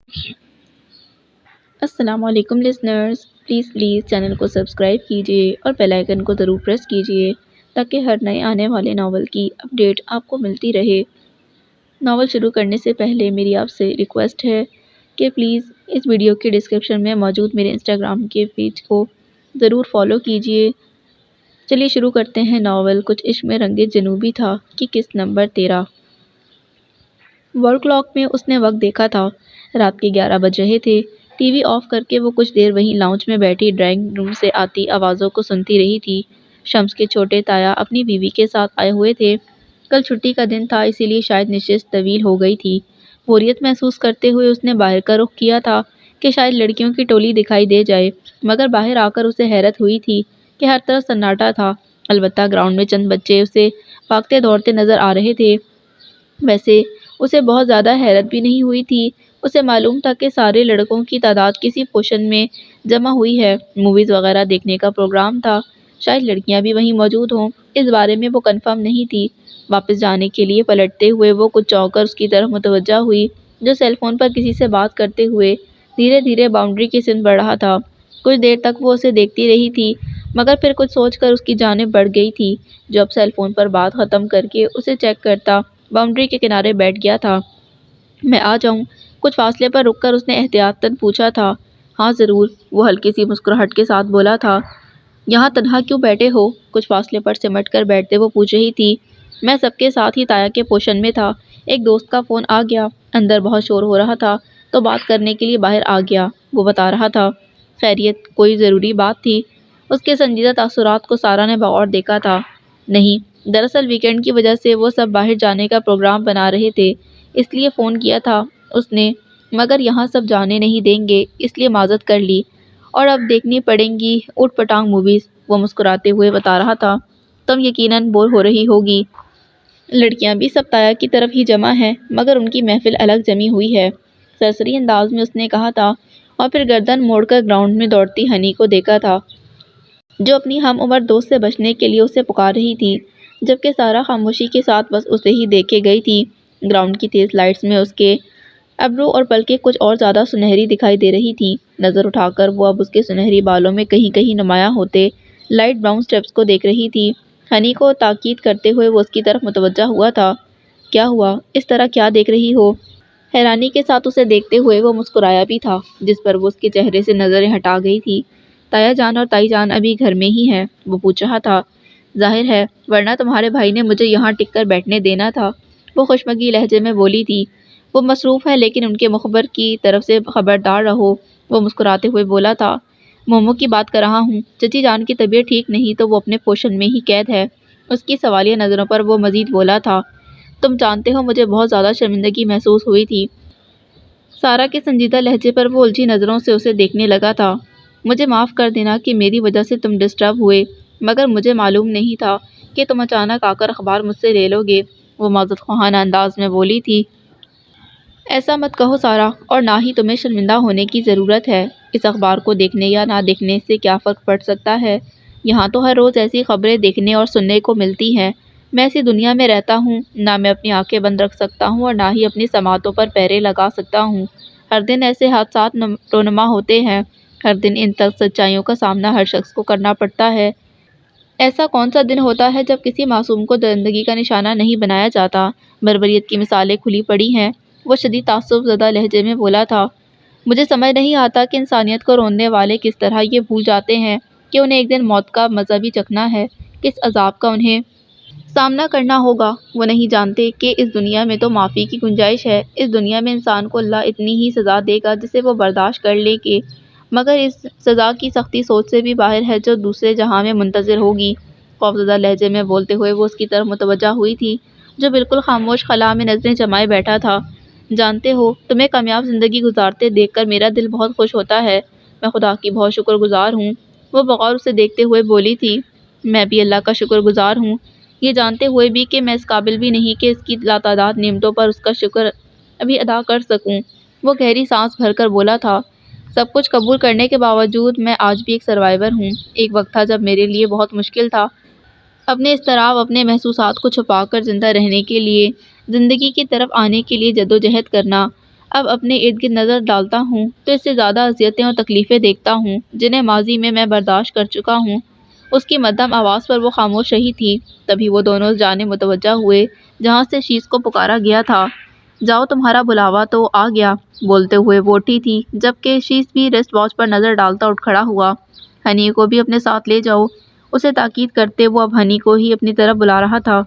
السلام علیکم listeners, please channel کو سبسکرائب کیجیے اور بیل آئیکن کو ضرور پریس کیجیے تاکہ ہر نئے آنے والے ناول کی اپڈیٹ آپ کو ملتی رہے۔ ناول شروع کرنے سے پہلے میری آپ سے ریکویسٹ ہے کہ پلیز اس ویڈیو کے ڈسکرپشن میں موجود میرے انسٹاگرام کے پیج کو ضرور فالو کیجیے۔ چلیے شروع کرتے ہیں ناول کچھ عشق میں رنگے جنوبی تھا کہ قسط نمبر 13۔ وال کلاک میں اس نے وقت دیکھا تھا، رات کے 11 بج رہے تھے۔ ٹی وی آف کر کے وہ کچھ دیر وہیں لاؤنج میں بیٹھی ڈرائنگ روم سے آتی آوازوں کو سنتی رہی تھی۔ شمس کے چھوٹے تایا اپنی بیوی کے ساتھ آئے ہوئے تھے۔ کل چھٹی کا دن تھا، اسی لیے شاید نشست طویل ہو گئی تھی۔ بوریت محسوس کرتے ہوئے اس نے باہر کا رخ کیا تھا کہ شاید لڑکیوں کی ٹولی دکھائی دے جائے، مگر باہر آ کر اسے حیرت ہوئی تھی کہ ہر طرف سناٹا تھا۔ البتہ گراؤنڈ میں چند بچے اسے بھاگتے دوڑتے نظر آ رہے تھے۔ ویسے اسے بہت زیادہ حیرت بھی نہیں ہوئی تھی، اسے معلوم تھا کہ سارے لڑکوں کی تعداد کسی پوشن میں جمع ہوئی ہے۔ موویز وغیرہ دیکھنے کا پروگرام تھا، شاید لڑکیاں بھی وہیں موجود ہوں، اس بارے میں وہ کنفرم نہیں تھی۔ واپس جانے کے لیے پلٹتے ہوئے وہ کچھ چونک کر اس کی طرف متوجہ ہوئی، جو سیل فون پر کسی سے بات کرتے ہوئے دھیرے دھیرے باؤنڈری کی سمت بڑھ رہا تھا۔ کچھ دیر تک وہ اسے دیکھتی رہی تھی، مگر پھر کچھ سوچ کر اس کی جانب بڑھ گئی تھی، جو اب سیل فون پر بات ختم کر کے اسے چیک کرتا باؤنڈری کے کنارے بیٹھ گیا تھا۔ میں آ جاؤں؟ کچھ فاصلے پر رک کر اس نے احتیاطاً پوچھا تھا۔ ہاں ضرور، وہ ہلکی سی مسکراہٹ کے ساتھ بولا تھا۔ یہاں تنہا کیوں بیٹھے ہو؟ کچھ فاصلے پر سمٹ کر بیٹھتے وہ پوچھ رہی تھی۔ میں سب کے ساتھ ہی تایا کے پوشن میں تھا، ایک دوست کا فون آ گیا، اندر بہت شور ہو رہا تھا تو بات کرنے کے لیے باہر آ گیا، وہ بتا رہا تھا۔ خیریت؟ کوئی ضروری بات تھی؟ اس کے سنجیدہ تاثرات کو سارا نے بغور دیکھا تھا۔ نہیں، دراصل ویکینڈ کی وجہ سے وہ سب باہر جانے کا پروگرام بنا رہے تھے، اس لیے فون کیا تھا اس نے، مگر یہاں سب جانے نہیں دیں گے اس لیے معذرت کر لی، اور اب دیکھنی پڑیں گی اوٹ پٹانگ موویز، وہ مسکراتے ہوئے بتا رہا تھا۔ تم یقیناً بور ہو رہی ہوگی، لڑکیاں بھی سب تایا کی طرف ہی جمع ہیں، مگر ان کی محفل الگ جمی ہوئی ہے، سرسری انداز میں اس نے کہا تھا، اور پھر گردن موڑ کر گراؤنڈ میں دوڑتی ہنی کو دیکھا تھا، جو اپنی ہم عمر دوست سے بچنے کے لیے اسے پکار رہی تھی، جبکہ سارا خاموشی کے ساتھ بس اسے ہی دیکھے گئی تھی۔ گراؤنڈ کی تیز لائٹس میں اس کے ابرو اور پلکیں کچھ اور زیادہ سنہری دکھائی دے رہی تھیں۔ نظر اٹھا کر وہ اب اس کے سنہری بالوں میں کہیں کہیں نمایاں ہوتے لائٹ براؤن اسٹرپس کو دیکھ رہی تھی۔ ہنی کو تاکید کرتے ہوئے وہ اس کی طرف متوجہ ہوا تھا۔ کیا ہوا؟ اس طرح کیا دیکھ رہی ہو؟ حیرانی کے ساتھ اسے دیکھتے ہوئے وہ مسکرایا بھی تھا، جس پر وہ اس کے چہرے سے نظریں ہٹا گئی تھی۔ تایا جان اور تائی جان ابھی گھر میں ہی ہیں؟ وہ پوچھ رہا تھا۔ ظاہر ہے، ورنہ تمہارے بھائی نے مجھے یہاں ٹک کر بیٹھنے دینا تھا، وہ خوشمگی لہجے میں بولی تھی۔ وہ مصروف ہے، لیکن ان کے مخبر کی طرف سے خبردار رہو، وہ مسکراتے ہوئے بولا تھا۔ مومو کی بات کر رہا ہوں، چچی جان کی طبیعت ٹھیک نہیں تو وہ اپنے پوشن میں ہی قید ہے، اس کی سوالیہ نظروں پر وہ مزید بولا تھا۔ تم جانتے ہو مجھے بہت زیادہ شرمندگی محسوس ہوئی تھی۔ سارا کے سنجیدہ لہجے پر وہ الجھی نظروں سے اسے دیکھنے لگا تھا۔ مجھے معاف کر دینا کہ میری وجہ سے تم ڈسٹرب ہوئے، مگر مجھے معلوم نہیں تھا کہ تم اچانک آ کر اخبار مجھ سے لے لو گے، وہ معذرت خواہانہ انداز میں بولی تھی۔ ایسا مت کہو سارا، اور نہ ہی تمہیں شرمندہ ہونے کی ضرورت ہے، اس اخبار کو دیکھنے یا نہ دیکھنے سے کیا فرق پڑ سکتا ہے؟ یہاں تو ہر روز ایسی خبریں دیکھنے اور سننے کو ملتی ہیں، میں ایسی دنیا میں رہتا ہوں، نہ میں اپنی آنکھیں بند رکھ سکتا ہوں اور نہ ہی اپنی سماعتوں پر پہرے لگا سکتا ہوں۔ ہر دن ایسے حادثات رونما ہوتے ہیں، ہر دن ان تلخ سچائیوں کا سامنا ہر شخص کو کرنا پڑتا ہے۔ ایسا کون سا دن ہوتا ہے جب کسی معصوم کو درندگی کا نشانہ نہیں بنایا جاتا؟ بربریت کی مثالیں کھلی پڑی ہیں، وہ شدید تعصب زدہ لہجے میں بولا تھا۔ مجھے سمجھ نہیں آتا کہ انسانیت کو روننے والے کس طرح یہ بھول جاتے ہیں کہ انہیں ایک دن موت کا مزہ بھی چکھنا ہے، کس عذاب کا انہیں سامنا کرنا ہوگا۔ وہ نہیں جانتے کہ اس دنیا میں تو معافی کی گنجائش ہے، اس دنیا میں انسان کو اللہ اتنی ہی سزا دے گا جسے وہ برداشت کر لے گے، مگر اس سزا کی سختی سوچ سے بھی باہر ہے جو دوسرے جہاں میں منتظر ہوگی۔ خوفزدہ لہجے میں بولتے ہوئے وہ اس کی طرف متوجہ ہوئی تھی، جو بالکل خاموش خلا میں نظریں جمائے بیٹھا تھا۔ جانتے ہو، تمہیں کامیاب زندگی گزارتے دیکھ کر میرا دل بہت خوش ہوتا ہے، میں خدا کی بہت شکر گزار ہوں، وہ بغور اسے دیکھتے ہوئے بولی تھی۔ میں بھی اللہ کا شکر گزار ہوں، یہ جانتے ہوئے بھی کہ میں اس قابل بھی نہیں کہ اس کی لاتعداد نعمتوں پر اس کا شکر ابھی ادا کر سکوں، وہ گہری سانس بھر کر بولا تھا۔ سب کچھ قبول کرنے کے باوجود میں آج بھی ایک سروائیور ہوں۔ ایک وقت تھا جب میرے لیے بہت مشکل تھا اپنے اضطراب، اپنے محسوسات کو چھپا کر زندہ رہنے کے لیے، زندگی کی طرف آنے کے لیے جدوجہد کرنا۔ اب اپنے ارد گرد نظر ڈالتا ہوں تو اس سے زیادہ اذیتیں اور تکلیفیں دیکھتا ہوں جنہیں ماضی میں برداشت کر چکا ہوں۔ اس کی مدھم آواز پر وہ خاموش رہی تھی۔ تبھی وہ دونوں اس جانب متوجہ ہوئے جہاں سے شیش کو پکارا گیا تھا۔ جاؤ، تمہارا بلاوا تو آ گیا، بولتے ہوئے وہ اٹھی تھی، جبکہ شیش بھی ریسٹ واچ پر نظر ڈالتا اٹھ کھڑا ہوا۔ ہنی کو بھی اپنے ساتھ لے جاؤ، اسے تاکید کرتے وہ اب ہنی کو ہی اپنی طرف بلا رہا تھا۔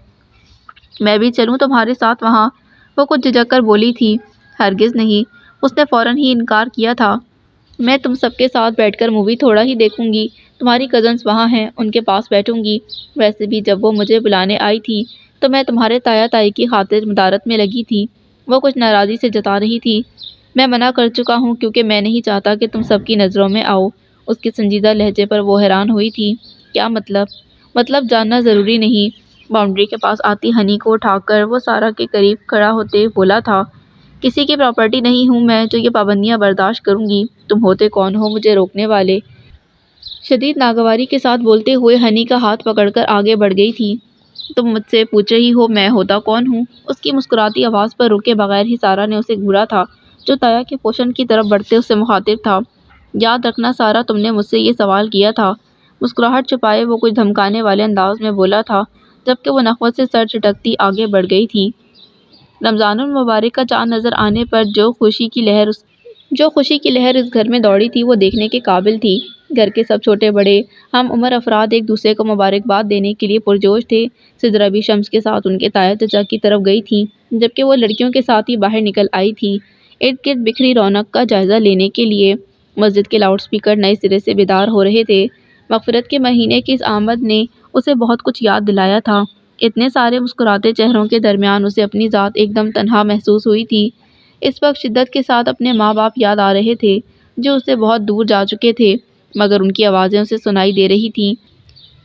میں بھی چلوں تمہارے ساتھ وہاں؟ وہ کچھ جھجک کر بولی تھی۔ ہرگز نہیں، اس نے فوراً ہی انکار کیا تھا۔ میں تم سب کے ساتھ بیٹھ کر مووی تھوڑا ہی دیکھوں گی، تمہاری کزنز وہاں ہیں، ان کے پاس بیٹھوں گی۔ ویسے بھی جب وہ مجھے بلانے آئی تھی تو میں تمہارے تایا تائی کی خاطر مدارت میں لگی تھی۔ وہ کچھ ناراضی سے جتا رہی تھی۔ میں منع کر چکا ہوں کیونکہ میں نہیں چاہتا کہ تم سب کی نظروں میں آؤ۔ اس کے سنجیدہ لہجے پر وہ حیران ہوئی تھی۔ کیا مطلب؟ مطلب جاننا ضروری نہیں۔ باؤنڈری کے پاس آتی ہنی کو اٹھا کر وہ سارا کے قریب کھڑا ہوتے بولا تھا، کسی کی پراپرٹی نہیں ہوں میں جو یہ پابندیاں برداشت کروں گی۔ تم ہوتے کون ہو مجھے روکنے والے؟ شدید ناگواری کے ساتھ بولتے ہوئے ہنی کا ہاتھ پکڑ کر آگے بڑھ گئی تھی۔ تم مجھ سے پوچھ رہی ہو میں ہوتا کون ہوں؟ اس کی مسکراتی آواز پر رکے بغیر ہی سارا نے اسے گھورا تھا جو تایا کے پوشن کی طرف بڑھتے اس سے مخاطب تھا۔ یاد رکھنا سارا، تم نے مجھ سے یہ سوال کیا تھا۔ مسکراہٹ چھپائے وہ کچھ دھمکانے والے انداز میں بولا تھا جبکہ وہ نخوت سے سر جھٹکتی آگے بڑھ گئی تھی۔ رمضان المبارک کا چاند نظر آنے پر جو خوشی کی لہر اس گھر میں دوڑی تھی وہ دیکھنے کے قابل تھی۔ گھر کے سب چھوٹے بڑے ہم عمر افراد ایک دوسرے کو مبارکباد دینے کے لیے پرجوش تھے۔ سدرا بھی شمس کے ساتھ ان کے تایا چچا کی طرف گئی تھی جبکہ وہ لڑکیوں کے ساتھ ہی باہر نکل آئی تھی ارد گرد بکھری رونق کا جائزہ لینے کے لیے۔ مسجد کے لاؤڈ سپیکر نئے سرے سے بیدار ہو رہے تھے۔ مغفرت کے مہینے کی اس آمد نے اسے بہت کچھ یاد دلایا تھا۔ اتنے سارے مسکراتے چہروں کے درمیان اسے اپنی ذات ایک دم تنہا محسوس ہوئی تھی۔ اس وقت شدت کے ساتھ اپنے ماں باپ یاد آ رہے تھے جو اس سے بہت دور جا چکے تھے، مگر ان کی آوازیں اسے سنائی دے رہی تھیں۔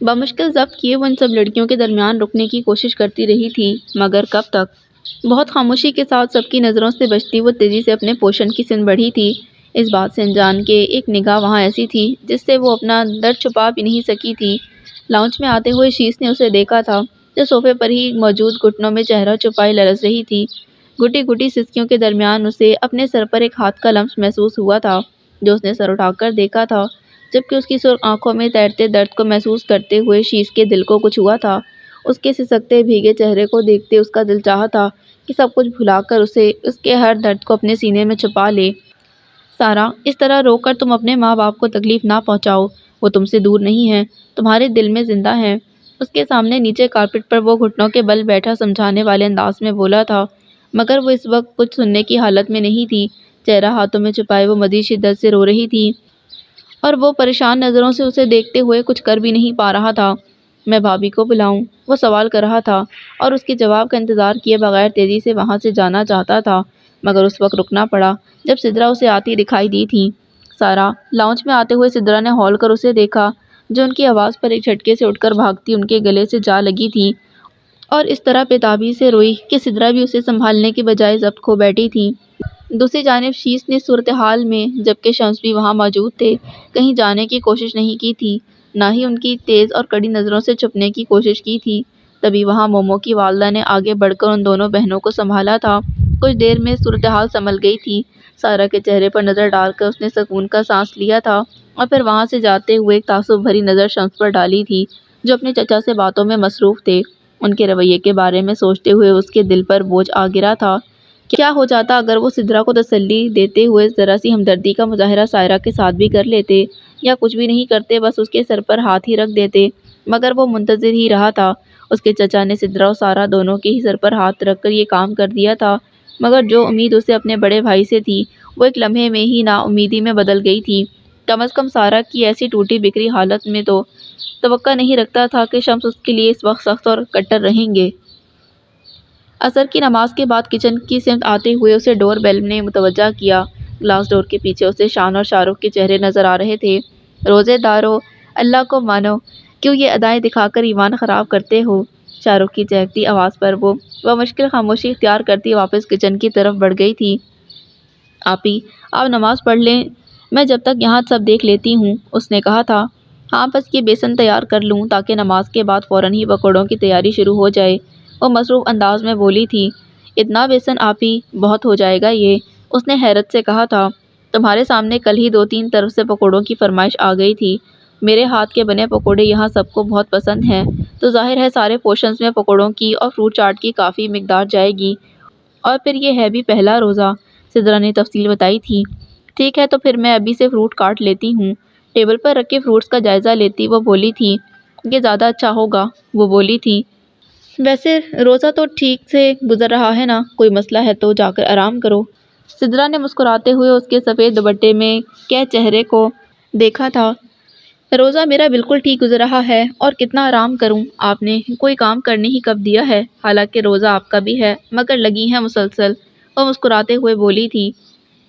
بمشکل ضبط کیے وہ ان سب لڑکیوں کے درمیان رکنے کی کوشش کرتی رہی تھی، مگر کب تک؟ بہت خاموشی کے ساتھ سب کی نظروں سے بچتی وہ تیزی سے اپنے پوشن کی سمت بڑھی تھی، اس بات سے انجان کے ایک نگاہ وہاں ایسی تھی جس سے وہ اپنا درد چھپا بھی نہیں سکی تھی۔ لاؤنج میں آتے ہوئے شیش نے اسے دیکھا تھا جو صوفے پر ہی موجود گھٹنوں میں چہرہ چھپائے لرز رہی تھی۔ گھٹی گھٹی سسکیوں کے درمیان اسے اپنے سر پر ایک ہاتھ کا لمس محسوس ہوا تھا جو اس نے سر اٹھا کر دیکھا تھا، جبکہ اس کی سرخ آنکھوں میں تیرتے درد کو محسوس کرتے ہوئے شیش کے دل کو کچھ ہوا تھا۔ اس کے سسکتے بھیگے چہرے کو دیکھتے اس کا دل چاہا تھا کہ سب کچھ بھلا کر اسے اس کے ہر درد کو اپنے سینے میں چھپا لے۔ سارا، اس طرح رو کر تم اپنے ماں باپ کو تکلیف نہ پہنچاؤ، وہ تم سے دور نہیں ہیں، تمہارے دل میں زندہ ہیں۔ اس کے سامنے نیچے کارپٹ پر وہ گھٹنوں کے بل بیٹھا سمجھانے والے انداز میں بولا تھا، مگر وہ اس وقت کچھ سننے کی حالت میں نہیں تھی۔ چہرہ ہاتھوں میں چھپائے وہ مزید شدت سے رو رہی تھی اور وہ پریشان نظروں سے اسے دیکھتے ہوئے کچھ کر بھی نہیں پا رہا تھا۔ میں بھابھی کو بلاؤں؟ وہ سوال کر رہا تھا اور اس کے جواب کا انتظار کیے بغیر تیزی سے وہاں سے جانا چاہتا تھا، مگر اس وقت رکنا پڑا جب سدرا اسے آتی دکھائی دی تھی۔ سارا، لاؤنج میں آتے ہوئے سدرا نے ہول کر اسے دیکھا جو ان کی آواز پر ایک جھٹکے سے اٹھ کر بھاگتی ان کے گلے سے جا لگی تھی اور اس طرح بے سے روئی کہ سدرا بھی اسے سنبھالنے کی بجائے ضبط کھو بیٹھی تھی۔ دوسری جانب شیش نے صورتحال میں، جبکہ شمس بھی وہاں موجود تھے، کہیں جانے کی کوشش نہیں کی تھی، نہ ہی ان کی تیز اور کڑی نظروں سے چھپنے کی کوشش کی تھی۔ تبھی وہاں مومو کی والدہ نے آگے بڑھ کر ان دونوں بہنوں کو سنبھالا تھا۔ کچھ دیر میں صورتحال سنبھل گئی تھی۔ سارا کے چہرے پر نظر ڈال کر اس نے سکون کا سانس لیا تھا اور پھر وہاں سے جاتے ہوئے ایک تعصب بھری نظر شمس پر ڈالی تھی جو اپنے چچا سے باتوں میں مصروف تھے۔ ان کے رویے کے بارے میں سوچتے ہوئے اس کے دل پر بوجھ آ گرا تھا۔ کیا ہو جاتا اگر وہ سدرا کو تسلی دیتے ہوئے ذرا سی ہمدردی کا مظاہرہ سائرہ کے ساتھ بھی کر لیتے، یا کچھ بھی نہیں کرتے، بس اس کے سر پر ہاتھ ہی رکھ دیتے؟ مگر وہ منتظر ہی رہا تھا۔ اس کے چچا نے سدرا اور سارا دونوں کے ہی سر پر ہاتھ رکھ کر یہ کام کر دیا تھا، مگر جو امید اسے اپنے بڑے بھائی سے تھی وہ ایک لمحے میں ہی نا امیدی میں بدل گئی تھی۔ کم از کم سارا کی ایسی ٹوٹی بکھری حالت میں تو توقع نہیں رکھتا تھا کہ شمس اس کے لیے اس وقت سخت اور کٹر رہیں گے۔ عصر کی نماز کے بعد کچن کی سمت آتے ہوئے اسے ڈور بیل نے متوجہ کیا۔ گلاس ڈور کے پیچھے اسے شان اور شاہ رخ کے چہرے نظر آ رہے تھے۔ روزے دارو، اللہ کو مانو، کیوں یہ ادائیں دکھا کر ایمان خراب کرتے ہو؟ شاہ رخ کی چہکتی آواز پر وہ مشکل خاموشی اختیار کرتی واپس کچن کی طرف بڑھ گئی تھی۔ آپی، آپ نماز پڑھ لیں، میں جب تک یہاں سب دیکھ لیتی ہوں، اس نے کہا تھا۔ ہاں، بس یہ بیسن تیار کر لوں تاکہ نماز کے بعد فوراً ہی پکوڑوں کی تیاری شروع ہو جائے، وہ مصروف انداز میں بولی تھی۔ اتنا بیسن آپی؟ بہت ہو جائے گا یہ، اس نے حیرت سے کہا تھا، تمہارے سامنے کل ہی 2-3 طرف سے پکوڑوں کی فرمائش آ گئی تھی۔ میرے ہاتھ کے بنے پکوڑے یہاں سب کو بہت پسند ہیں، تو ظاہر ہے سارے پورشنز میں پکوڑوں کی اور فروٹ چاٹ کی کافی مقدار جائے گی۔ اور پھر یہ ہے بھی پہلا روزہ، سدرا نے تفصیل بتائی تھی۔ ٹھیک ہے، تو پھر میں ابھی سے فروٹ کاٹ لیتی ہوں۔ ٹیبل پر رکھے فروٹس کا جائزہ لیتی وہ بولی تھی، یہ زیادہ اچھا ہوگا، وہ بولی تھی۔ ویسے روزہ تو ٹھیک سے گزر رہا ہے نا، کوئی مسئلہ ہے تو جا کر آرام کرو۔ سدرا نے مسکراتے ہوئے اس کے سفید دوپٹے میں کے چہرے کو دیکھا تھا۔ روزہ میرا بالکل ٹھیک گزر رہا ہے، اور کتنا آرام کروں، آپ نے کوئی کام کرنے ہی کب دیا ہے، حالانکہ روزہ آپ کا بھی ہے، مگر لگی ہیں مسلسل، وہ مسکراتے ہوئے بولی تھی۔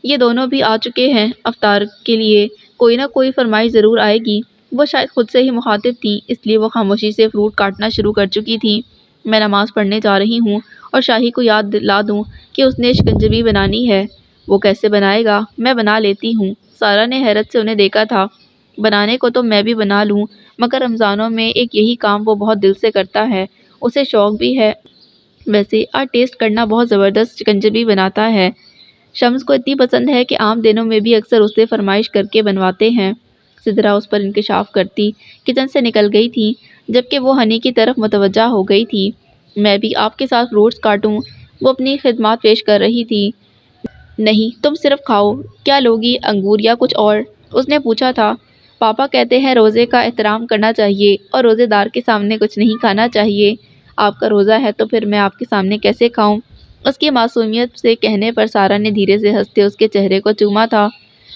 یہ دونوں بھی آ چکے ہیں، افطار کے لیے کوئی نہ کوئی فرمائش ضرور آئے گی۔ وہ شاید خود سے ہی مخاطب تھی، اس لیے وہ خاموشی سے فروٹ کاٹنا شروع کر چکی تھی۔ میں نماز پڑھنے جا رہی ہوں، اور شاہی کو یاد دلا دوں کہ اس نے شکنجبی بنانی ہے۔ وہ کیسے بنائے گا، میں بنا لیتی ہوں۔ سارا نے حیرت سے انہیں دیکھا تھا۔ بنانے کو تو میں بھی بنا لوں، مگر رمضانوں میں ایک یہی کام وہ بہت دل سے کرتا ہے، اسے شوق بھی ہے۔ ویسے آج ٹیسٹ کرنا بہت زبردست شکنجبی بناتا ہے۔ شمس کو اتنی پسند ہے کہ عام دنوں میں بھی اکثر اس سے فرمائش کر کے بنواتے ہیں۔ سدرا اس پر انکشاف کرتی کچن سے نکل گئی تھی، جبکہ وہ ہنی کی طرف متوجہ ہو گئی تھی۔ میں بھی آپ کے ساتھ فروٹس کاٹوں، وہ اپنی خدمات پیش کر رہی تھی۔ نہیں، تم صرف کھاؤ، کیا لوگی، انگور یا کچھ اور؟ اس نے پوچھا تھا۔ پاپا کہتے ہیں روزے کا احترام کرنا چاہیے اور روزے دار کے سامنے کچھ نہیں کھانا چاہیے۔ آپ کا روزہ ہے تو پھر میں آپ کے سامنے کیسے کھاؤں؟ اس کی معصومیت سے کہنے پر سارا نے دھیرے سے ہنستے اس کے چہرے کو چوما تھا۔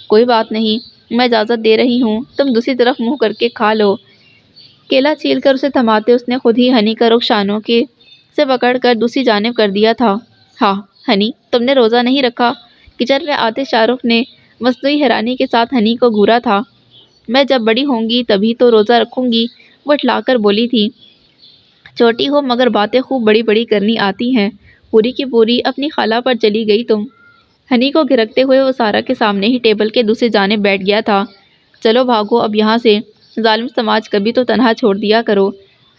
کوئی بات نہیں، میں اجازت دے رہی ہوں، تم دوسری طرف منہ کر کے کھا لو۔ کیلا چھیل کر اسے تھماتے اس نے خود ہی ہنی کا رخ شانوں کے سے پکڑ کر دوسری جانب کر دیا تھا۔ ہاں ہنی، تم نے روزہ نہیں رکھا؟ کچن میں آتے شاہ رخ نے مصنوعی حیرانی کے ساتھ ہنی کو گھورا تھا۔ میں جب بڑی ہوں گی تبھی تو روزہ رکھوں گی، وہ اٹھلا کر بولی تھی۔ چھوٹی ہو مگر باتیں خوب بڑی بڑی کرنی آتی ہیں، پوری کی پوری اپنی خالہ پر چلی گئی تم۔ ہنی کو گھرکتے ہوئے وہ سارا کے سامنے ہی ٹیبل کے دوسری جانب بیٹھ گیا تھا۔ چلو بھاگو اب یہاں سے، ظالم سماج کبھی تو تنہا چھوڑ دیا کرو۔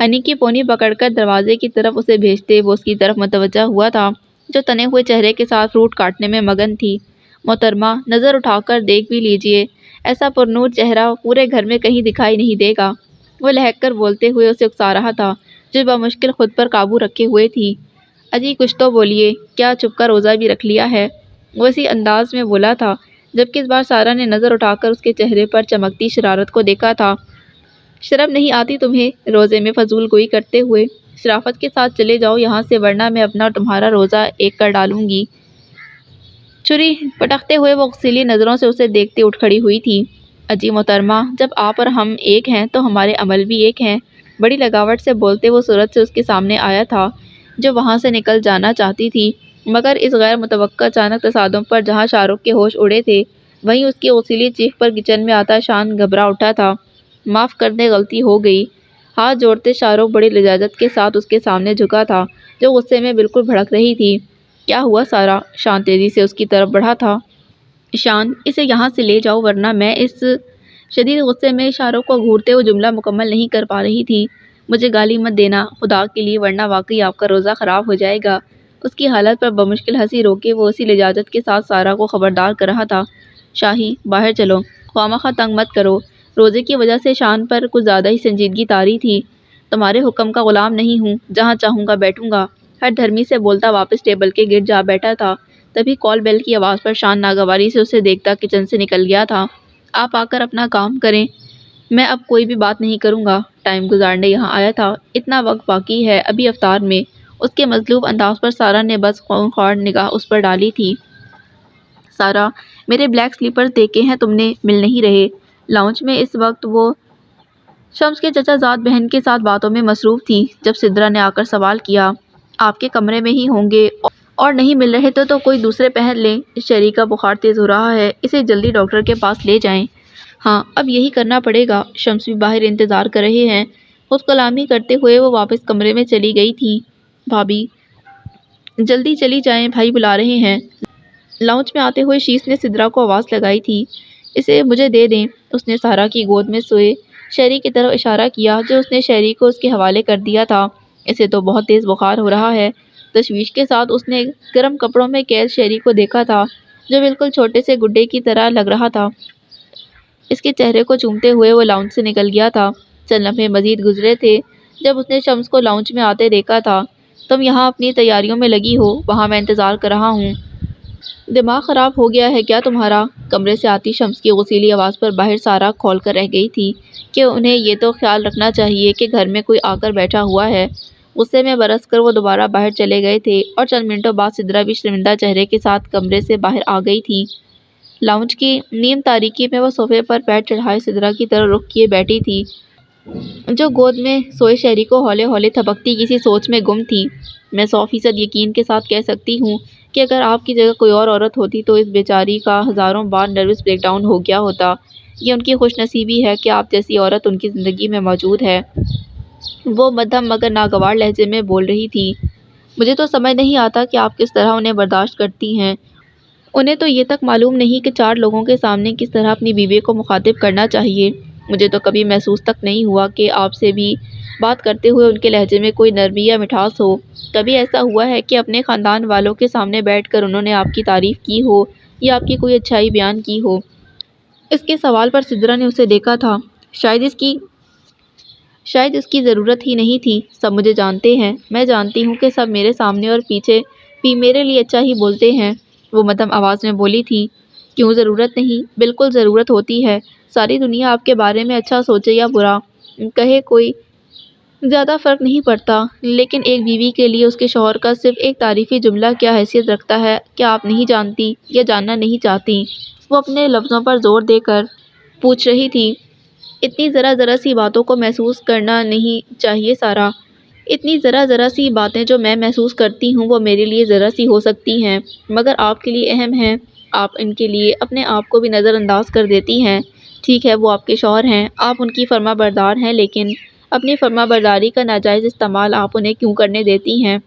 ہنی کی پونی پکڑ کر دروازے کی طرف اسے بھیجتے وہ اس کی طرف متوجہ ہوا تھا، جو تنے ہوئے چہرے کے ساتھ فروٹ کاٹنے میں مگن تھی۔ محترمہ، نظر اٹھا کر دیکھ بھی لیجیے، ایسا پرنور چہرہ پورے گھر میں کہیں دکھائی نہیں دے گا، وہ لہک کر بولتے ہوئے اسے اکسا رہا تھا، جو بمشکل خود پر قابو رکھے ہوئے تھی۔ اجی کچھ تو بولیے، کیا چھپ کا روزہ بھی رکھ لیا ہے؟ وہ اسی انداز میں بولا تھا، جبکہ اس بار سارا نے نظر اٹھا کر اس کے چہرے پر چمکتی شرارت کو دیکھا تھا۔ شرم نہیں آتی تمہیں روزے میں فضول گوئی کرتے ہوئے؟ شرافت کے ساتھ چلے جاؤ یہاں سے، ورنہ میں اپنا اور تمہارا روزہ ایک کر ڈالوں گی۔ چھری پٹکتے ہوئے وہ غصیلی نظروں سے اسے دیکھتے اٹھ کھڑی ہوئی تھی۔ اجی محترمہ، جب آپ اور ہم ایک ہیں تو ہمارے عمل بھی ایک ہیں، بڑی لگاوٹ سے بولتے وہ صورت سے اس کے سامنے آیا تھا، جو وہاں سے نکل جانا چاہتی تھی، مگر اس غیر متوقع اچانک تصادم پر جہاں شاہ رخ کے ہوش اڑے تھے، وہیں اس کی غصیلی چیخ پر کچن میں آتا شان گھبرا اٹھا تھا۔ معاف کر دیں، غلطی ہو گئی۔ ہاتھ جوڑتے شاہ رخ بڑی لجاجت کے ساتھ اس کے سامنے جھکا تھا، جو غصے میں بالکل بھڑک رہی تھی۔ کیا ہوا سارا؟ شان تیزی سے اس کی طرف بڑھا تھا۔ شان، اسے یہاں سے لے جاؤ ورنہ میں اس شدید غصے میں شاہ رخ کو گھورتے وہ جملہ مکمل نہیں کر پا رہی تھی۔ مجھے گالی مت دینا خدا کے لیے، ورنہ واقعی آپ کا روزہ خراب ہو جائے گا۔ اس کی حالت پر بمشکل ہنسی روکے وہ اسی لجاجت کے ساتھ سارا کو خبردار کر رہا تھا۔ شاہی، باہر چلو، خواہ تنگ مت کرو۔ روزے کی وجہ سے شان پر کچھ زیادہ ہی سنجیدگی طاری تھی۔ تمہارے حکم کا غلام نہیں ہوں، جہاں چاہوں گا بیٹھوں گا، ہر دھرمی سے بولتا واپس ٹیبل کے گرد جا بیٹھا تھا۔ تبھی کال بیل کی آواز پر شان ناگواری سے اسے دیکھتا کچن سے نکل گیا تھا۔ آپ آ کر اپنا کام کریں، میں اب کوئی بھی بات نہیں کروں گا، ٹائم گزارنے یہاں آیا تھا، اتنا وقت باقی ہے ابھی افطار میں۔ اس کے مطلوب انداز پر سارا نے بس خونخوار نگاہ اس پر ڈالی تھی۔ سارا، میرے بلیک سلیپرز دیکھے ہیں تم نے، مل نہیں رہے۔ لاؤنج میں اس وقت وہ شمس کے چچا زاد بہن کے ساتھ باتوں میں مصروف تھی، جب سدرا نے آ کر سوال کیا۔ آپ کے کمرے میں ہی ہوں گے، اور نہیں مل رہے تو کوئی دوسرے پہن لیں، شیری کا بخار تیز ہو رہا ہے، اسے جلدی ڈاکٹر کے پاس لے جائیں۔ ہاں اب یہی کرنا پڑے گا، شمس بھی باہر انتظار کر رہے ہیں۔ خود کلامی کرتے ہوئے وہ واپس کمرے میں چلی گئی تھی۔ بھابھی جلدی چلی جائیں، بھائی بلا رہے ہیں۔ لاؤنج میں آتے ہوئے شیش نے سدرا کو آواز لگائی تھی، اسے مجھے دے دیں۔ اس نے سارا کی گود میں سوئے شیری کی طرف اشارہ کیا، جو اس نے شیری کو اس کے حوالے کر دیا تھا۔ اسے تو بہت تیز بخار ہو رہا ہے۔ تشویش کے ساتھ اس نے گرم کپڑوں میں قید شیری کو دیکھا تھا، جو بالکل چھوٹے سے گڈے کی طرح لگ رہا تھا۔ اس کے چہرے کو چومتے ہوئے وہ لاؤنج سے نکل گیا تھا۔ چند لمحے مزید گزرے تھے جب اس نے شمس کو لاؤنج میں آتے دیکھا تھا۔ تم یہاں اپنی تیاریوں میں لگی ہو، وہاں میں انتظار کر رہا ہوں۔ دماغ خراب ہو گیا ہے کیا تمہارا؟ کمرے سے آتی شمس کی غصیلی آواز پر باہر سارا کھول کر رہ گئی تھی کہ انہیں یہ تو خیال رکھنا چاہیے کہ گھر میں کوئی آ کر بیٹھا ہوا ہے۔ غصے میں برس کر وہ دوبارہ باہر چلے گئے تھے اور چند منٹوں بعد سدرا بھی شرمندہ چہرے کے ساتھ کمرے سے باہر آ گئی تھی۔ لاؤنج کی نیم تاریکی میں وہ صوفے پر پیر چڑھائے سدرا کی طرف رخ کیے بیٹھی تھی، جو گود میں سوئے شہری کو ہولے ہولے تھپکتی کسی سوچ میں گم تھی۔ میں 100% یقین کے ساتھ کہہ سکتی ہوں کہ اگر آپ کی جگہ کوئی اور عورت ہوتی تو اس بیچاری کا ہزاروں بار نروس بریک ڈاؤن ہو گیا ہوتا۔ یہ ان کی خوش نصیبی ہے کہ آپ جیسی عورت ان کی زندگی میں موجود ہے۔ وہ مدھم مگر ناگوار لہجے میں بول رہی تھی۔ مجھے تو سمجھ نہیں آتا کہ آپ کس طرح انہیں برداشت کرتی ہیں۔ انہیں تو یہ تک معلوم نہیں کہ 4 لوگوں کے سامنے کس طرح اپنی بیوی کو مخاطب کرنا چاہیے۔ مجھے تو کبھی محسوس تک نہیں ہوا کہ آپ سے بھی بات کرتے ہوئے ان کے لہجے میں کوئی نرمی یا مٹھاس ہو۔ کبھی ایسا ہوا ہے کہ اپنے خاندان والوں کے سامنے بیٹھ کر انہوں نے آپ کی تعریف کی ہو یا آپ کی کوئی اچھائی بیان کی ہو؟ اس کے سوال پر سدرا نے اسے دیکھا تھا۔ شاید اس کی ضرورت ہی نہیں تھی۔ سب مجھے جانتے ہیں، میں جانتی ہوں کہ سب میرے سامنے اور پیچھے بھی میرے لیے اچھا ہی بولتے ہیں، وہ مدھم آواز میں بولی تھی۔ کیوں ضرورت نہیں؟ بالکل ضرورت ہوتی ہے۔ ساری دنیا آپ کے بارے میں اچھا سوچے یا برا کہے کوئی زیادہ فرق نہیں پڑتا، لیکن ایک بیوی کے لیے اس کے شوہر کا صرف ایک تعریفی جملہ کیا حیثیت رکھتا ہے، کیا آپ نہیں جانتی یا جاننا نہیں چاہتی؟ وہ اپنے لفظوں پر زور دے کر پوچھ رہی تھی۔ اتنی ذرا سی باتوں کو محسوس کرنا نہیں چاہیے سارا۔ اتنی ذرا سی باتیں جو میں محسوس کرتی ہوں وہ میرے لیے ذرا سی ہو سکتی ہیں مگر آپ کے لیے اہم ہیں۔ آپ ان کے لیے اپنے آپ کو بھی نظر انداز کر دیتی ہیں۔ ٹھیک ہے وہ آپ کے شوہر ہیں، آپ ان کی فرما بردار ہیں، لیکن اپنی فرما برداری کا ناجائز استعمال آپ انہیں کیوں کرنے دیتی ہیں؟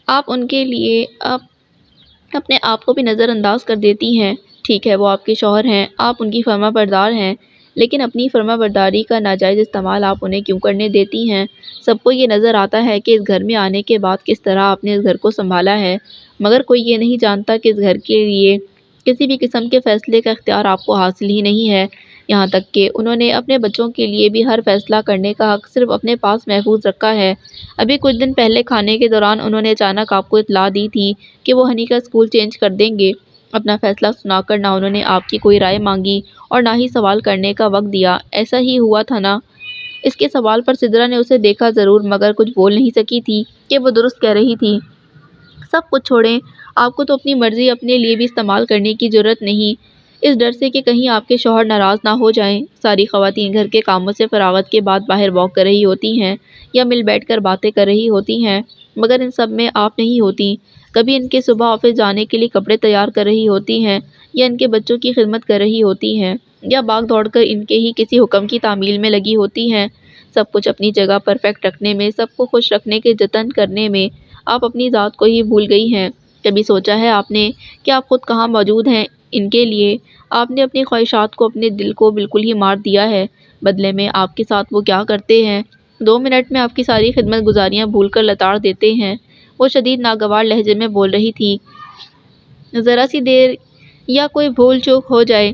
آپ ان کے لیے اپنے آپ کو بھی نظر انداز کر دیتی ہیں۔ ٹھیک ہے وہ آپ کے شوہر ہیں، آپ ان کی فرما بردار ہیں، لیکن اپنی فرما برداری کا ناجائز استعمال آپ انہیں کیوں کرنے دیتی ہیں؟ سب کو یہ نظر آتا ہے کہ اس گھر میں آنے کے بعد کس طرح آپ نے اس گھر کو سنبھالا ہے، مگر کوئی یہ نہیں جانتا کہ اس گھر کے لیے کسی بھی قسم کے فیصلے کا اختیار آپ کو حاصل ہی نہیں ہے، یہاں تک کہ انہوں نے اپنے بچوں کے لیے بھی ہر فیصلہ کرنے کا حق صرف اپنے پاس محفوظ رکھا ہے۔ ابھی کچھ دن پہلے کھانے کے دوران انہوں نے اچانک آپ کو اطلاع دی تھی کہ وہ ہنی کا اسکول چینج کر دیں گے۔ اپنا فیصلہ سنا کر نہ انہوں نے آپ کی کوئی رائے مانگی اور نہ ہی سوال کرنے کا وقت دیا، ایسا ہی ہوا تھا نا؟ اس کے سوال پر سدرا نے اسے دیکھا ضرور مگر کچھ بول نہیں سکی تھی کہ وہ درست کہہ رہی تھی۔ سب کچھ چھوڑیں، آپ کو تو اپنی مرضی اپنے لیے بھی استعمال کرنے کی جرات نہیں، اس ڈر سے کہ کہیں آپ کے شوہر ناراض نہ ہو جائیں۔ ساری خواتین گھر کے کاموں سے فراغت کے بعد باہر واک کر رہی ہوتی ہیں یا مل بیٹھ کر باتیں کر رہی ہوتی ہیں، مگر ان سب میں آپ نہیں ہوتی۔ کبھی ان کے صبح آفس جانے کے لیے کپڑے تیار کر رہی ہوتی ہیں یا ان کے بچوں کی خدمت کر رہی ہوتی ہیں یا بھاگ دوڑ کر ان کے ہی کسی حکم کی تعمیل میں لگی ہوتی ہیں۔ سب کچھ اپنی جگہ پرفیکٹ رکھنے میں، سب کو خوش رکھنے کے جتن کرنے میں آپ اپنی ذات کو ہی بھول گئی ہیں۔ کبھی سوچا ہے آپ نے کہ آپ خود کہاں موجود ہیں ان کے لیے؟ آپ نے اپنی خواہشات کو، اپنے دل کو بالکل ہی مار دیا ہے۔ بدلے میں آپ کے ساتھ وہ کیا کرتے ہیں؟ 2 منٹ میں آپ کی ساری خدمت گزاریاں بھول کر لتاڑ دیتے ہیں، وہ شدید ناگوار لہجے میں بول رہی تھی۔ ذرا سی دیر یا کوئی بھول چوک ہو جائے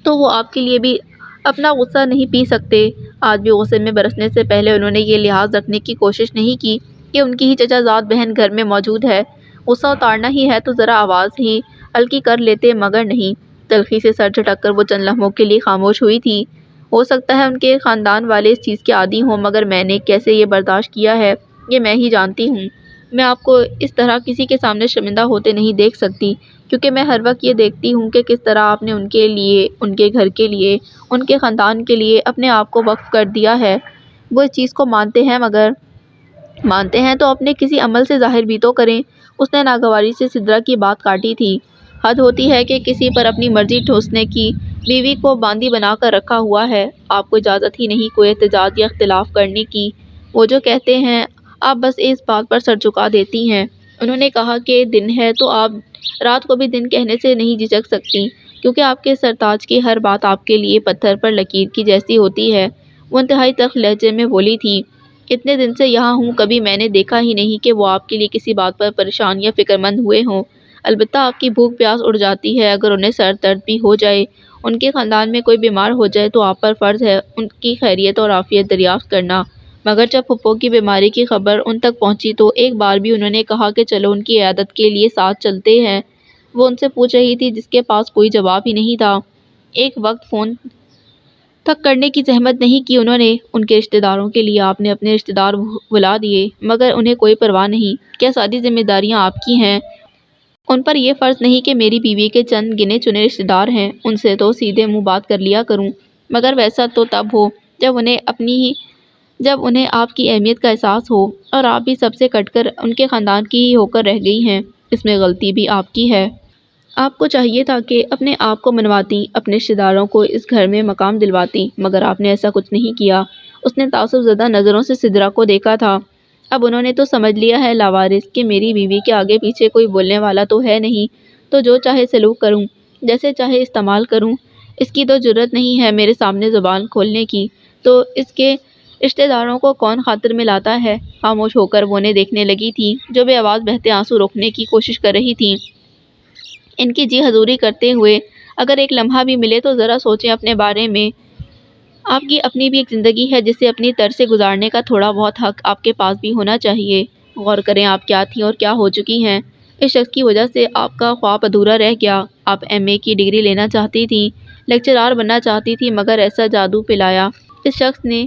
تو وہ آپ کے لیے بھی اپنا غصہ نہیں پی سکتے۔ آج بھی غصے میں برسنے سے پہلے انہوں نے یہ لحاظ رکھنے کی کوشش نہیں کی کہ ان کی ہی چچا زاد بہن گھر میں موجود ہے۔ غصہ اتارنا ہی ہے تو ذرا آواز ہی ہلکی کر لیتے، مگر نہیں۔ تلخی سے سر جھٹک کر وہ چند لمحوں کے لیے خاموش ہوئی تھی۔ ہو سکتا ہے ان کے خاندان والے اس چیز کے عادی ہوں، مگر میں نے کیسے یہ برداشت کیا ہے یہ میں ہی جانتی ہوں۔ میں آپ کو اس طرح کسی کے سامنے شرمندہ ہوتے نہیں دیکھ سکتی، کیونکہ میں ہر وقت یہ دیکھتی ہوں کہ کس طرح آپ نے ان کے لیے، ان کے گھر کے لیے، ان کے خاندان کے لیے اپنے آپ کو وقف کر دیا ہے۔ وہ اس چیز کو مانتے ہیں، مگر مانتے ہیں تو اپنے کسی عمل سے ظاہر بھی تو کریں۔ اس نے ناگواری سے سدرا کی بات کاٹی تھی۔ حد ہوتی ہے کہ کسی پر اپنی مرضی ٹھوسنے کی، بیوی کو باندی بنا کر رکھا ہوا ہے، آپ کو اجازت ہی نہیں کوئی احتجاج یا اختلاف کرنے کی۔ وہ جو کہتے ہیں آپ بس اس بات پر سر جھکا دیتی ہیں۔ انہوں نے کہا کہ دن ہے تو آپ رات کو بھی دن کہنے سے نہیں جھجک سکتی، کیونکہ آپ کے سرتاج کی ہر بات آپ کے لیے پتھر پر لکیر کی جیسی ہوتی ہے، وہ انتہائی تلخ لہجے میں بولی تھی۔ اتنے دن سے یہاں ہوں، کبھی میں نے دیکھا ہی نہیں کہ وہ آپ کے لیے کسی بات پر پریشان یا فکر مند ہوئے ہوں۔ البتہ آپ کی بھوک پیاس اڑ جاتی ہے اگر انہیں سر درد بھی ہو جائے، ان کے خاندان میں کوئی بیمار ہو جائے تو آپ پر فرض ہے ان کی خیریت اور عافیت دریافت کرنا۔ مگر جب پھپھو کی بیماری کی خبر ان تک پہنچی تو ایک بار بھی انہوں نے کہا کہ چلو ان کی عیادت کے لیے ساتھ چلتے ہیں۔ وہ ان سے پوچھ رہی تھی جس کے پاس کوئی جواب ہی نہیں تھا۔ ایک وقت فون تک کرنے کی زحمت نہیں کی انہوں نے۔ ان کے رشتہ داروں کے لیے آپ نے اپنے رشتہ دار بلا دیے، مگر انہیں کوئی پرواہ نہیں۔ کیا ساری ذمہ داریاں آپ کی ہیں؟ ان پر یہ فرض نہیں کہ میری بیوی کے چند گنے چنے رشتہ دار ہیں، ان سے تو سیدھے منہ بات کر لیا کروں، مگر ویسا تو تب ہو جب انہیں آپ کی اہمیت کا احساس ہو، اور آپ بھی سب سے کٹ کر ان کے خاندان کی ہی ہو کر رہ گئی ہیں۔ اس میں غلطی بھی آپ کی ہے۔ آپ کو چاہیے تھا کہ اپنے آپ کو منواتی، اپنے رشتہ داروں کو اس گھر میں مقام دلواتی، مگر آپ نے ایسا کچھ نہیں کیا۔ اس نے تعصب زدہ نظروں سے سدرا کو دیکھا تھا۔ اب انہوں نے تو سمجھ لیا ہے لاوارث کہ میری بیوی کے آگے پیچھے کوئی بولنے والا تو ہے نہیں، تو جو چاہے سلوک کروں، جیسے چاہے استعمال کروں۔ اس کی تو جرأت نہیں ہے میرے سامنے زبان کھولنے کی، تو اس کے رشتہ داروں کو کون خاطر میں لاتا ہے؟ خاموش ہو کر وہ انہیں دیکھنے لگی تھی جو بے آواز بہتے آنسو روکنے کی کوشش کر رہی تھیں۔ ان کی جی حضوری کرتے ہوئے اگر ایک لمحہ بھی ملے تو ذرا سوچیں اپنے بارے میں۔ آپ کی اپنی بھی ایک زندگی ہے جسے اپنی طرز سے گزارنے کا تھوڑا بہت حق آپ کے پاس بھی ہونا چاہیے۔ غور کریں آپ کیا تھیں اور کیا ہو چکی ہیں۔ اس شخص کی وجہ سے آپ کا خواب ادھورا رہ گیا۔ آپ ایم اے کی ڈگری لینا چاہتی تھیں، لیکچرار بننا چاہتی تھیں، مگر ایسا جادو پلایا اس شخص نے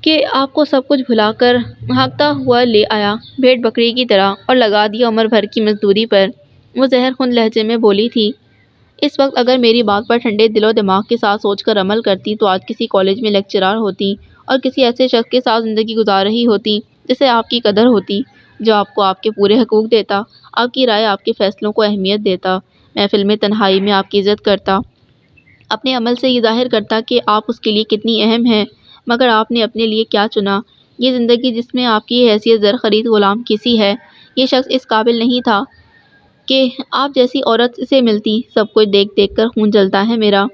کہ آپ کو سب کچھ بھلا کر بھاگتا ہوا لے آیا بھیڑ بکری کی طرح، اور لگا دیا عمر بھر کی مزدوری پر۔ وہ زہر خون لہجے میں بولی تھی، اس وقت اگر میری بات پر ٹھنڈے دل و دماغ کے ساتھ سوچ کر عمل کرتی تو آج کسی کالج میں لیکچرار ہوتی اور کسی ایسے شخص کے ساتھ زندگی گزار رہی ہوتی جسے آپ کی قدر ہوتی، جو آپ کو آپ کے پورے حقوق دیتا، آپ کی رائے، آپ کے فیصلوں کو اہمیت دیتا، محفل میں تنہائی میں آپ کی عزت کرتا، اپنے عمل سے یہ ظاہر کرتا کہ آپ اس کے لیے کتنی اہم ہیں۔ مگر آپ نے اپنے لیے کیا چنا؟ یہ زندگی جس میں آپ کی حیثیت زر خرید غلام کسی ہے۔ یہ شخص اس قابل نہیں تھا کہ آپ جیسی عورت سے ملتی۔ سب کچھ دیکھ دیکھ کر خون جلتا ہے میرا۔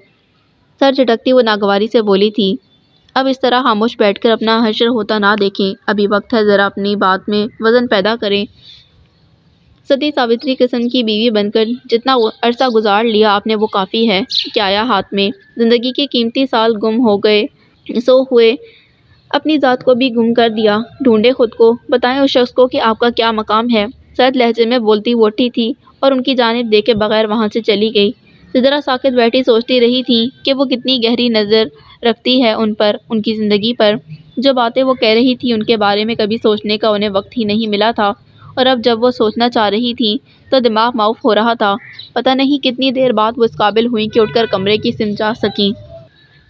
سر جھٹکتی وہ ناگواری سے بولی تھی، اب اس طرح خاموش بیٹھ کر اپنا حشر ہوتا نہ دیکھیں، ابھی وقت ہے ذرا اپنی بات میں وزن پیدا کریں۔ ستی ساوتری قسم کی بیوی بن کر جتنا عرصہ گزار لیا آپ نے وہ کافی ہے۔ کیا آیا ہاتھ میں؟ زندگی کے قیمتی سال گم ہو گئے سو ہوئے، اپنی ذات کو بھی گم کر دیا۔ ڈھونڈے خود کو، بتائیں اس شخص کو کہ آپ کا کیا مقام ہے۔ سرد لہجے میں بولتی وہ اٹھی تھی اور ان کی جانب دیکھے بغیر وہاں سے چلی گئی۔ سدرا ساکت بیٹھی سوچتی رہی تھی کہ وہ کتنی گہری نظر رکھتی ہے ان پر، ان کی زندگی پر۔ جو باتیں وہ کہہ رہی تھی ان کے بارے میں کبھی سوچنے کا انہیں وقت ہی نہیں ملا تھا، اور اب جب وہ سوچنا چاہ رہی تھی تو دماغ معاف ہو رہا تھا۔ پتہ نہیں کتنی دیر بعد وہ اس قابل ہوئیں کہ اٹھ کر کمرے کی سمت جا سکیں۔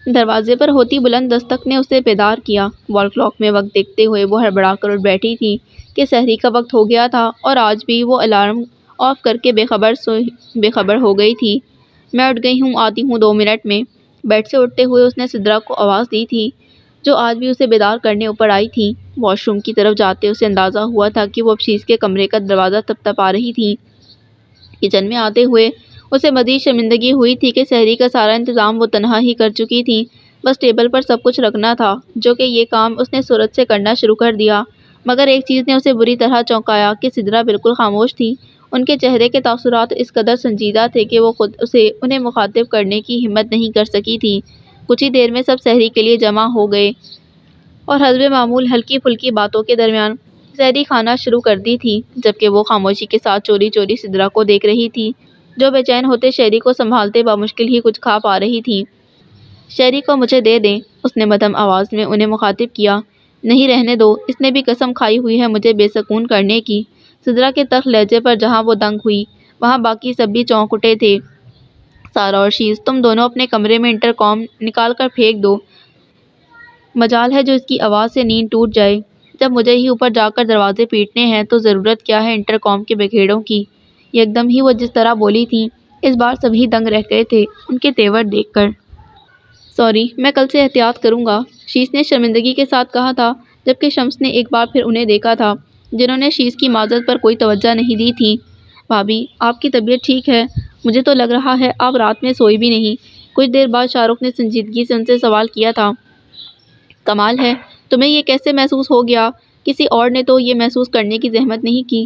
دروازے پر ہوتی بلند دستک نے اسے بیدار کیا۔ وال کلاک میں وقت دیکھتے ہوئے وہ ہڑبڑا کر اٹھ بیٹھی تھی کہ سحری کا وقت ہو گیا تھا، اور آج بھی وہ الارم آف کر کے بے خبر ہو گئی تھی۔ میں اٹھ گئی ہوں، آتی ہوں 2 منٹ میں۔ بیڈ سے اٹھتے ہوئے اس نے سدرا کو آواز دی تھی جو آج بھی اسے بیدار کرنے اوپر آئی تھی۔ واش روم کی طرف جاتے اسے اندازہ ہوا تھا کہ وہ اب شیز کے کمرے کا دروازہ تپتپا رہی تھی۔ کچن میں آتے ہوئے اسے مزید شرمندگی ہوئی تھی کہ سحری کا سارا انتظام وہ تنہا ہی کر چکی تھی، بس ٹیبل پر سب کچھ رکھنا تھا، جو کہ یہ کام اس نے سرعت سے کرنا شروع کر دیا۔ مگر ایک چیز نے اسے بری طرح چونکایا کہ سدرا بالکل خاموش تھی۔ ان کے چہرے کے تاثرات اس قدر سنجیدہ تھے کہ وہ خود انہیں مخاطب کرنے کی ہمت نہیں کر سکی تھی۔ کچھ ہی دیر میں سب سحری کے لیے جمع ہو گئے اور حسب معمول ہلکی پھلکی باتوں کے درمیان سحری کھانا شروع کر دی تھی، جبکہ وہ خاموشی کے ساتھ چوری چوری سدرا کو دیکھ رہی تھی جو بے چین ہوتے شہری کو سنبھالتے بامشکل ہی کچھ کھا پا رہی تھی۔ شہری کو مجھے دے دیں، اس نے مدھم آواز میں انہیں مخاطب کیا۔ نہیں، رہنے دو، اس نے بھی قسم کھائی ہوئی ہے مجھے بے سکون کرنے کی۔ سدرا کے تلخ لہجے پر جہاں وہ دنگ ہوئی وہاں باقی سب بھی چونک اٹھے تھے۔ سارا اور شیز، تم دونوں اپنے کمرے میں انٹر کام نکال کر پھینک دو، مجال ہے جو اس کی آواز سے نیند ٹوٹ جائے۔ جب مجھے ہی اوپر جا کر دروازے پیٹنے ہیں تو ضرورت کیا ہے انٹر کام کے بگھیڑوں کی؟ یکدم ہی وہ جس طرح بولی تھی اس بار سبھی دنگ رہ گئے تھے ان کے تیور دیکھ کر۔ سوری، میں کل سے احتیاط کروں گا، شیز نے شرمندگی کے ساتھ کہا تھا، جبکہ شمس نے ایک بار پھر انہیں دیکھا تھا جنہوں نے شیز کی معذرت پر کوئی توجہ نہیں دی تھی۔ بھابھی، آپ کی طبیعت ٹھیک ہے؟ مجھے تو لگ رہا ہے آپ رات میں سوئی بھی نہیں۔ کچھ دیر بعد شاہ رخ نے سنجیدگی سے ان سے سوال کیا تھا، کمال ہے، تمہیں یہ کیسے محسوس ہو گیا؟ کسی اور نے تو یہ محسوس کرنے کی زحمت نہیں کی۔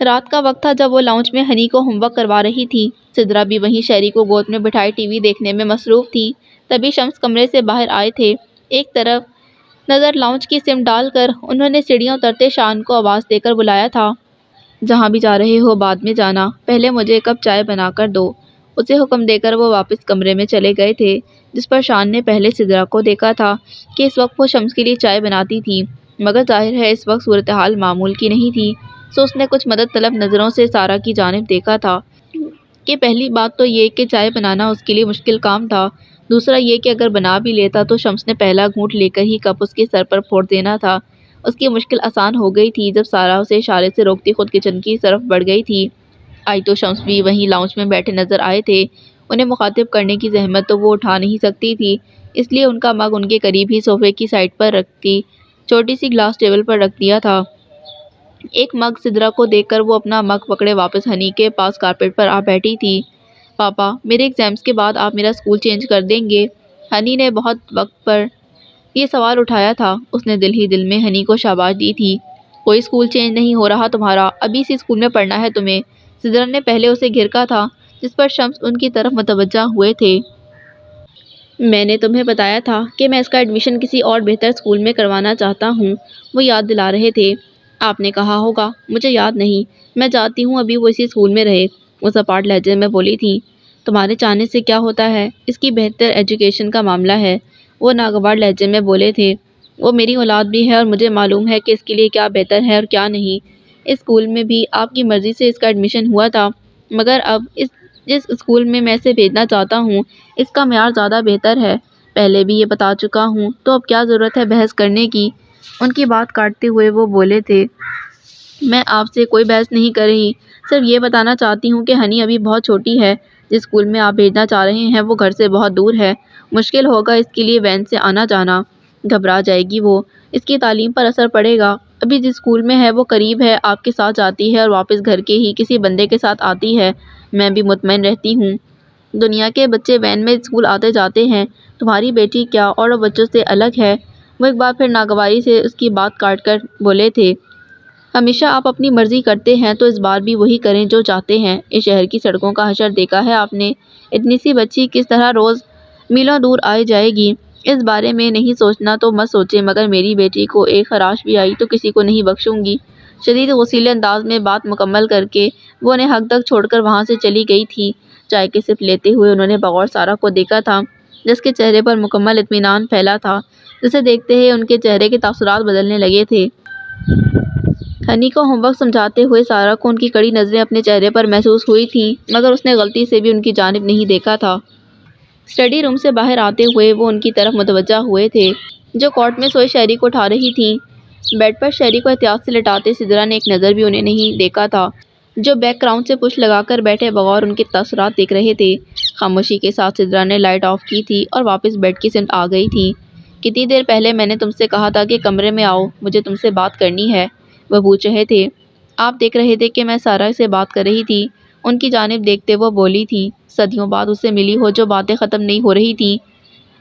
رات کا وقت تھا جب وہ لاؤنج میں ہنی کو ہوم ورک کروا رہی تھی۔ سدرا بھی وہیں شہری کو گود میں بٹھائے ٹی وی دیکھنے میں مصروف تھی۔ تبھی شمس کمرے سے باہر آئے تھے۔ ایک طرف نظر لاؤنج کی سمت ڈال کر انہوں نے سیڑھیاں اترتے شان کو آواز دے کر بلایا تھا۔ جہاں بھی جا رہے ہو بعد میں جانا، پہلے مجھے ایک کپ چائے بنا کر دو۔ اسے حکم دے کر وہ واپس کمرے میں چلے گئے تھے، جس پر شان نے پہلے سدرا کو دیکھا تھا کہ اس وقت وہ شمس کے لیے چائے بناتی تھی، مگر ظاہر ہے اس وقت صورتحال معمول کی نہیں تھی، سو اس نے کچھ مدد طلب نظروں سے سارا کی جانب دیکھا تھا کہ پہلی بات تو یہ کہ چائے بنانا اس کے لیے مشکل کام تھا، دوسرا یہ کہ اگر بنا بھی لیتا تو شمس نے پہلا گھونٹ لے کر ہی کپ اس کے سر پر پھوڑ دینا تھا۔ اس کی مشکل آسان ہو گئی تھی جب سارا اسے اشارے سے روکتی خود کچن کی طرف بڑھ گئی تھی۔ آج تو شمس بھی وہیں لاؤنج میں بیٹھے نظر آئے تھے۔ انہیں مخاطب کرنے کی زحمت تو وہ اٹھا نہیں سکتی تھی، اس لیے ان کا مگ ان کے قریب ہی صوفے کی سائڈ پر رکھتی چھوٹی سی گلاس ٹیبل پر رکھ دیا تھا۔ ایک مگ سدرا کو دیکھ کر وہ اپنا مگ پکڑے واپس ہنی کے پاس کارپیٹ پر آ بیٹھی تھی۔ پاپا، میرے ایگزامز کے بعد آپ میرا اسکول چینج کر دیں گے؟ ہنی نے بہت وقت پر یہ سوال اٹھایا تھا۔ اس نے دل ہی دل میں ہنی کو شاباش دی تھی۔ کوئی اسکول چینج نہیں ہو رہا تمہارا، ابھی اسی اسکول میں پڑھنا ہے تمہیں۔ سدرا نے پہلے اسے گھرکا تھا، جس پر شمس ان کی طرف متوجہ ہوئے تھے۔ میں نے تمہیں بتایا تھا کہ میں اس کا ایڈمیشن کسی اور بہتر اسکول میں کروانا چاہتا ہوں، وہ یاد دلا رہے تھے۔ آپ نے کہا ہوگا، مجھے یاد نہیں، میں چاہتی ہوں ابھی وہ اسی اسکول میں رہے، وہ سپاٹ لہجے میں بولی تھی۔ تمہارے چاہنے سے کیا ہوتا ہے، اس کی بہتر ایجوکیشن کا معاملہ ہے، وہ ناگوار لہجے میں بولے تھے۔ وہ میری اولاد بھی ہے اور مجھے معلوم ہے کہ اس کے لیے کیا بہتر ہے اور کیا نہیں۔ اس اسکول میں بھی آپ کی مرضی سے اس کا ایڈمیشن ہوا تھا، مگر اب جس اسکول میں اسے بھیجنا چاہتا ہوں اس کا معیار زیادہ بہتر ہے، پہلے بھی یہ بتا چکا ہوں، تو اب کیا ضرورت ہے بحث کرنے کی؟ ان کی بات کاٹتے ہوئے وہ بولے تھے۔ میں آپ سے کوئی بحث نہیں کر رہی، صرف یہ بتانا چاہتی ہوں کہ ہنی ابھی بہت چھوٹی ہے، جس اسکول میں آپ بھیجنا چاہ رہے ہیں وہ گھر سے بہت دور ہے، مشکل ہوگا اس کے لیے وین سے آنا جانا، گھبرا جائے گی وہ، اس کی تعلیم پر اثر پڑے گا۔ ابھی جس اسکول میں ہے وہ قریب ہے، آپ کے ساتھ جاتی ہے اور واپس گھر کے ہی کسی بندے کے ساتھ آتی ہے، میں بھی مطمئن رہتی ہوں۔ دنیا کے بچے وین میں اسکول آتے جاتے ہیں، تمہاری بیٹی کیا اور بچوں سے الگ ہے؟ وہ ایک بار پھر ناگواری سے اس کی بات کاٹ کر بولے تھے۔ ہمیشہ آپ اپنی مرضی کرتے ہیں تو اس بار بھی وہی کریں جو چاہتے ہیں۔ اس شہر کی سڑکوں کا حشر دیکھا ہے آپ نے؟ اتنی سی بچی کس طرح روز میلوں دور آئی جائے گی؟ اس بارے میں نہیں سوچنا تو مت سوچیں، مگر میری بیٹی کو ایک خراش بھی آئی تو کسی کو نہیں بخشوں گی۔ شدید غصیلے انداز میں بات مکمل کر کے وہ انہیں حق تک چھوڑ کر وہاں سے چلی گئی تھی۔ چائے کی سپ لیتے ہوئے انہوں نے بغور سارا کو دیکھا تھا، جس کے چہرے پر مکمل اطمینان پھیلا تھا، جسے دیکھتے ہی ان کے چہرے کے تاثرات بدلنے لگے تھے۔ ہنی کو ہوم ورک سمجھاتے ہوئے سارا کو ان کی کڑی نظریں اپنے چہرے پر محسوس ہوئی تھیں، مگر اس نے غلطی سے بھی ان کی جانب نہیں دیکھا تھا۔ اسٹڈی روم سے باہر آتے ہوئے وہ ان کی طرف متوجہ ہوئے تھے، جو کاٹ میں سوئے شہری کو اٹھا رہی تھیں۔ بیڈ پر شہری کو احتیاط سے لٹاتے سدرا نے ایک نظر بھی انہیں نہیں دیکھا تھا، جو بیک گراؤنڈ سے پش لگا کر بیٹھے بغور ان کے تاثرات دیکھ رہے تھے۔ خاموشی کے ساتھ سدرا نے لائٹ آف کی تھی اور واپس بیڈ کی سمت آ گئی تھی۔ کتنی دیر پہلے میں نے تم سے کہا تھا کہ کمرے میں آؤ، مجھے تم سے بات کرنی ہے، وہ پوچھ رہے تھے۔ آپ دیکھ رہے تھے کہ میں سارا سے بات کر رہی تھی، ان کی جانب دیکھتے وہ بولی تھی۔ صدیوں بعد اس سے ملی ہو جو باتیں ختم نہیں ہو رہی تھیں،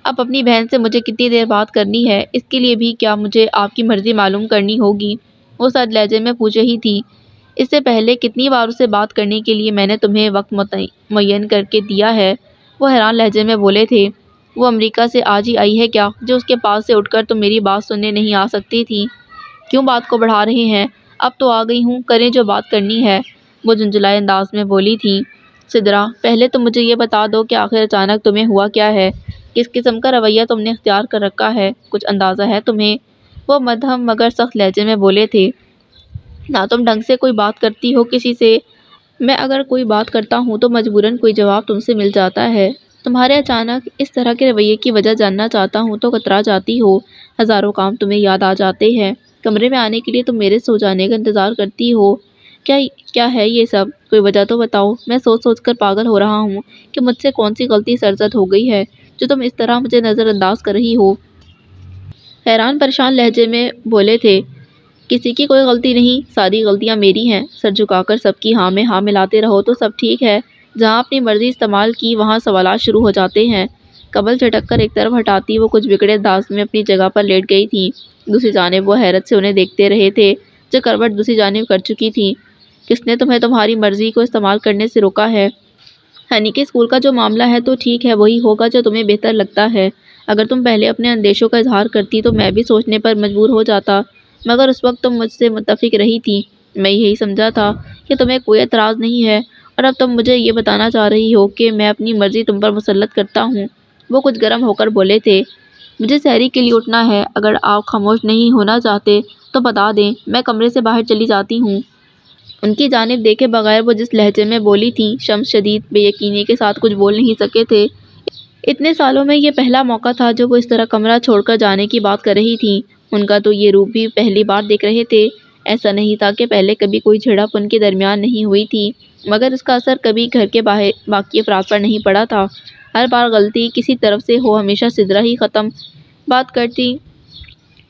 اب اپنی بہن سے مجھے کتنی دیر بات کرنی ہے، اس کے لیے بھی کیا مجھے آپ کی مرضی معلوم کرنی ہوگی؟ وہ سرد لہجے میں پوچھ رہی تھی۔ اس سے پہلے کتنی بار اسے بات کرنے کے لیے میں نے تمہیں وقت معین کر کے دیا ہے، وہ حیران لہجے میں بولے تھے۔ وہ امریکہ سے آج ہی آئی ہے کیا، جو اس کے پاس سے اٹھ کر تم میری بات سننے نہیں آ سکتی تھی؟ کیوں بات کو بڑھا رہے ہیں؟ اب تو آ گئی ہوں، کریں جو بات کرنی ہے، وہ جھنجھلائے انداز میں بولی تھی۔ سدرا، پہلے تو مجھے یہ بتا دو کہ آخر اچانک تمہیں ہوا کیا ہے، کس قسم کا رویہ تم نے اختیار کر رکھا ہے، کچھ اندازہ ہے تمہیں؟ وہ مدھم مگر سخت لہجے میں بولے تھے۔ نہ تم ڈھنگ سے کوئی بات کرتی ہو کسی سے، میں اگر کوئی بات کرتا ہوں تو مجبوراً کوئی جواب تم سے مل جاتا ہے، تمہارے اچانک اس طرح کے رویے کی وجہ جاننا چاہتا ہوں تو کترا جاتی ہو، ہزاروں کام تمہیں یاد آ جاتے ہیں، کمرے میں آنے کے لیے تم میرے سو جانے کا انتظار کرتی ہو، کیا ہے یہ سب؟ کوئی وجہ تو بتاؤ، میں سوچ سوچ کر پاگل ہو رہا ہوں کہ مجھ سے کون سی غلطی سرزد ہو گئی ہے جو تم اس طرح مجھے نظر انداز کر رہی ہو؟ حیران پریشان لہجے میں بولے تھے۔ کسی کی کوئی غلطی نہیں، ساری غلطیاں میری ہیں، سر جھکا کر سب کی ہاں میں ہاں ملاتے رہو تو سب ٹھیک ہے، جہاں اپنی مرضی استعمال کی وہاں سوالات شروع ہو جاتے ہیں۔ کمل جھٹک کر ایک طرف ہٹاتی وہ کچھ بگڑے انداز میں اپنی جگہ پر لیٹ گئی تھی، دوسری جانب وہ حیرت سے انہیں دیکھتے رہے تھے جو کروٹ دوسری جانب کر چکی تھی۔ کس نے تمہیں تمہاری مرضی کو استعمال کرنے سے روکا ہے؟ ہنی کے اسکول کا جو معاملہ ہے تو ٹھیک ہے، وہی ہوگا جو تمہیں بہتر لگتا ہے۔ اگر تم پہلے اپنے اندیشوں کا اظہار کرتی تو میں بھی سوچنے پر مجبور ہو جاتا، مگر اس وقت تم مجھ سے متفق رہی تھی۔ میں یہی سمجھا تھا کہ تمہیں کوئی اعتراض نہیں ہے، اور اب تم مجھے یہ بتانا چاہ رہی ہو کہ میں اپنی مرضی تم پر مسلط کرتا ہوں۔ وہ کچھ گرم ہو کر بولے تھے، مجھے سحری کے لیے اٹھنا ہے، اگر آپ خاموش نہیں ہونا چاہتے تو بتا دیں، میں کمرے سے باہر چلی جاتی ہوں۔ ان کی جانب دیکھے بغیر وہ جس لہجے میں بولی تھی، شمس شدید بے یقینی کے ساتھ کچھ بول نہیں سکے تھے۔ اتنے سالوں میں یہ پہلا موقع تھا جو وہ اس طرح کمرہ چھوڑ کر جانے کی بات کر رہی تھیں۔ ان کا تو یہ روپ بھی پہلی بار دیکھ رہے تھے۔ ایسا نہیں تھا کہ پہلے کبھی کوئی جھڑپ ان کے درمیان نہیں ہوئی تھی، مگر اس کا اثر کبھی گھر کے باقی افراد پر نہیں پڑا تھا۔ ہر بار غلطی کسی طرف سے ہو، ہمیشہ سدرا ہی ختم بات کرتی،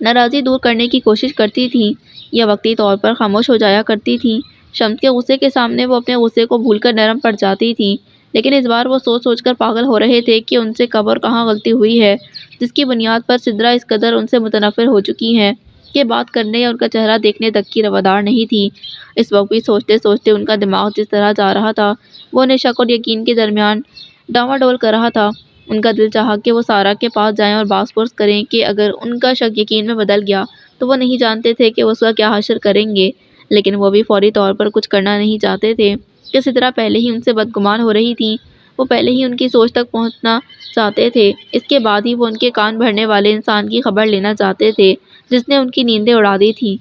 ناراضی دور کرنے کی کوشش کرتی تھی، یا وقتی طور پر خاموش ہو جایا کرتی تھی۔ شمس کے غصے کے سامنے وہ اپنے غصے کو بھول کر نرم پڑ جاتی تھی، لیکن اس بار وہ سوچ سوچ کر پاگل ہو رہے تھے کہ ان سے کب اور کہاں غلطی ہوئی ہے، جس کی بنیاد پر سدرا اس قدر ان سے متنفر ہو چکی ہیں کہ بات کرنے یا ان کا چہرہ دیکھنے تک کی روادار نہیں تھی۔ اس وقت بھی سوچتے سوچتے ان کا دماغ جس طرح جا رہا تھا، وہ انہیں شک اور یقین کے درمیان ڈاواڈول کر رہا تھا۔ ان کا دل چاہا کہ وہ سارا کے پاس جائیں اور بحث پرس کریں کہ اگر ان کا شک یقین میں بدل گیا تو وہ نہیں جانتے تھے کہ وہ اس کا کیا حشر کریں گے، لیکن وہ بھی فوری طور پر کچھ کرنا نہیں چاہتے تھے کہ سدرا پہلے ہی ان سے بدگمان ہو رہی تھی۔ وہ پہلے ہی ان کی سوچ تک پہنچنا چاہتے تھے، اس کے بعد ہی وہ ان کے کان بھرنے والے انسان کی خبر لینا چاہتے تھے جس نے ان کی نیندیں اڑا دی تھی۔